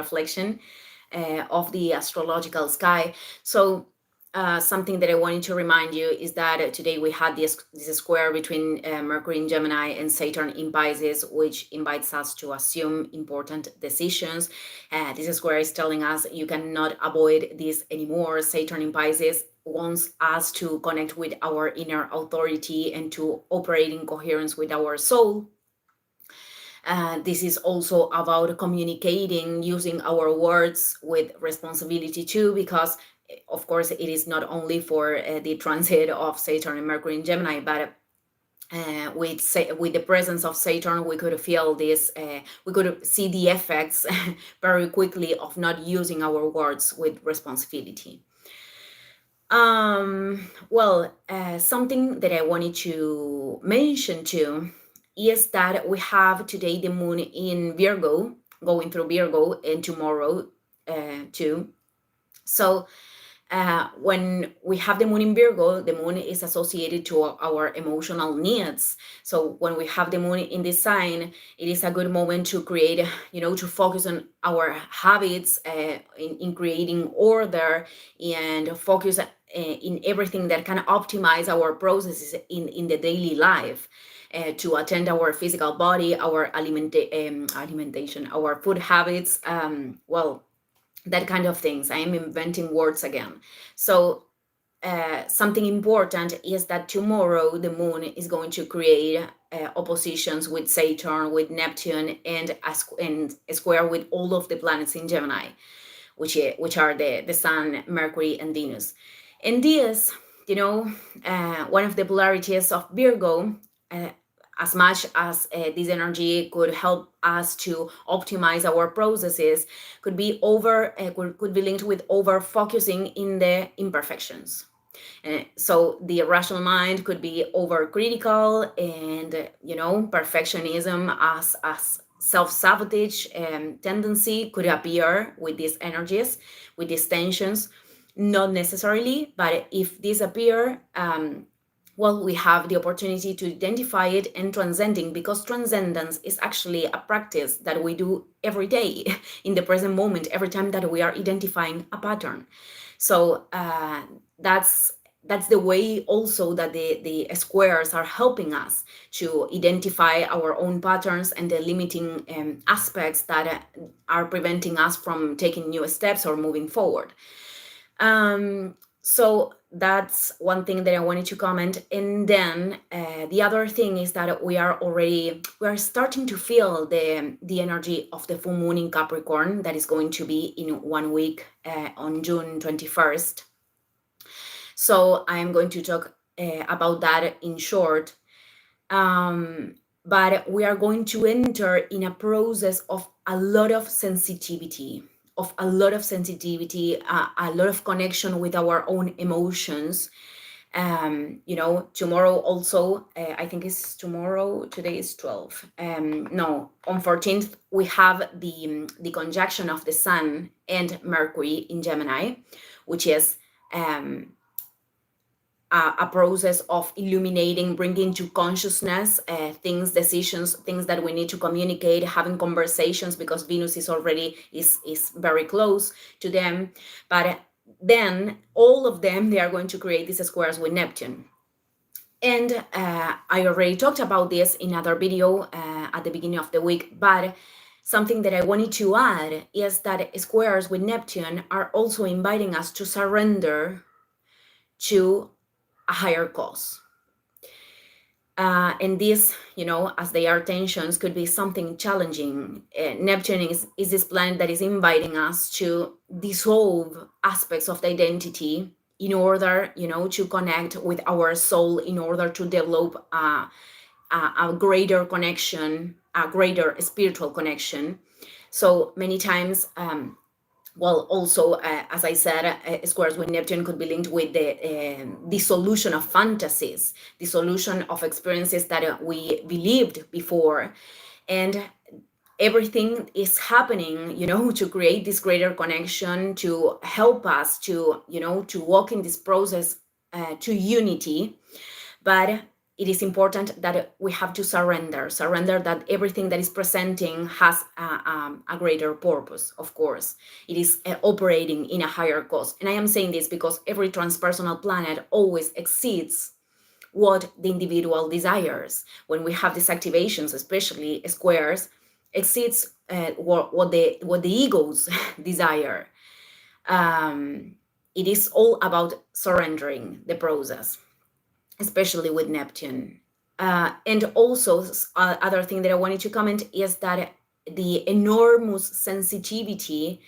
reflection of the astrological sky. So something that I wanted to remind you is that today we had this square between Mercury in Gemini and Saturn in Pisces, which invites us to assume important decisions. This square is telling us you cannot avoid this anymore. Saturn in Pisces wants us to connect with our inner authority and to operate in coherence with our soul. This is also about communicating, using our words with responsibility too, because of course it is not only for the transit of Saturn and Mercury in Gemini, but with the presence of Saturn, we could feel this, we could see the effects very quickly of not using our words with responsibility. Something that I wanted to mention too is that we have today the moon in Virgo, going through Virgo, and tomorrow too. So when we have the moon in Virgo, the moon is associated to our emotional needs. So when we have the moon in this sign, it is a good moment to create, to focus on our habits, in creating order, and focus in everything that can optimize our processes in the daily life. To attend our physical body, our alimentation, our food habits, that kind of things. I am inventing words again. So something important is that tomorrow the moon is going to create oppositions with Saturn, with Neptune, and a square with all of the planets in Gemini, which are the Sun, Mercury, and Venus. And this, one of the polarities of Virgo, as much as this energy could help us to optimize our processes, could be linked with over focusing in the imperfections. So the rational mind could be over critical, and perfectionism as self-sabotage tendency could appear with these energies, with these tensions. Not necessarily, but if these appear, we have the opportunity to identify it and transcending, because transcendence is actually a practice that we do every day in the present moment, every time that we are identifying a pattern. So that's the way also that the squares are helping us to identify our own patterns and the limiting aspects that are preventing us from taking new steps or moving forward. So that's one thing that I wanted to comment. And then the other thing is that we are starting to feel the energy of the full moon in Capricorn that is going to be in 1 week on June 21st. So I'm going to talk about that in short. But we are going to enter in a process of a lot of sensitivity, a lot of connection with our own emotions. Tomorrow also, I think it's tomorrow, today is 12. On 14th, we have the conjunction of the Sun and Mercury in Gemini, which is a process of illuminating, bringing to consciousness things, decisions, things that we need to communicate, having conversations, because Venus is already is very close to them. But then all of them, they are going to create these squares with Neptune. And I already talked about this in another video at the beginning of the week, but something that I wanted to add is that squares with Neptune are also inviting us to surrender to a higher cause. And this, as they are tensions, could be something challenging. Neptune is this planet that is inviting us to dissolve aspects of the identity in order, to connect with our soul, in order to develop a greater connection, a greater spiritual connection. So many times, also, as I said, squares with Neptune could be linked with the dissolution of fantasies, dissolution of experiences that we believed before. And everything is happening, to create this greater connection, to help us to, to walk in this process to unity. But it is important that we have to surrender that everything that is presenting has a greater purpose. Of course, it is operating in a higher cause. And I am saying this because every transpersonal planet always exceeds what the individual desires. When we have these activations, especially squares, exceeds what the egos desire. It is all about surrendering the process, especially with Neptune. And also, other thing that I wanted to comment is that the enormous sensitivity,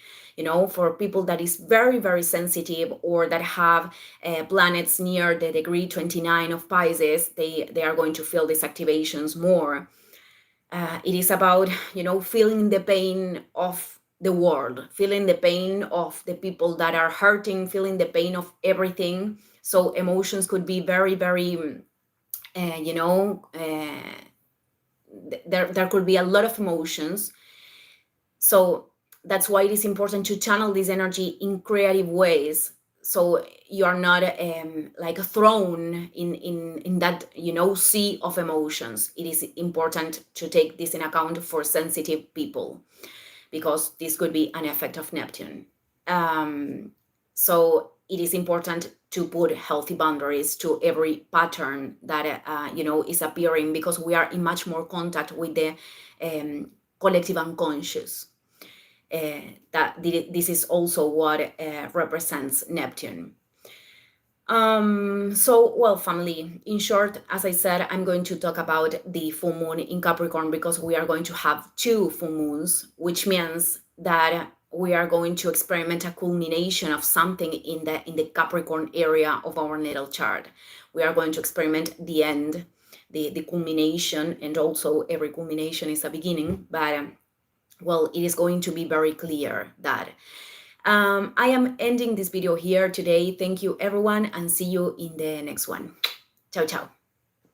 for people that is very, very sensitive, or that have planets near the degree 29 of Pisces, they are going to feel these activations more. It is about, feeling the pain of the world, feeling the pain of the people that are hurting, feeling the pain of everything. So emotions could be very, very, there could be a lot of emotions. So that's why it is important to channel this energy in creative ways, so you are not like thrown in that sea of emotions. It is important to take this in account for sensitive people, because this could be an effect of Neptune. So it is important to put healthy boundaries to every pattern that is appearing, because we are in much more contact with the collective unconscious. That this is also what represents Neptune. So, family, in short, as I said, I'm going to talk about the full moon in Capricorn, because we are going to have 2 full moons, which means that we are going to experiment a culmination of something in the Capricorn area of our natal chart. We are going to experiment the end, the culmination, and also every culmination is a beginning, but it is going to be very clear that. I am ending this video here today. Thank you, everyone, and see you in the next one. Ciao, ciao.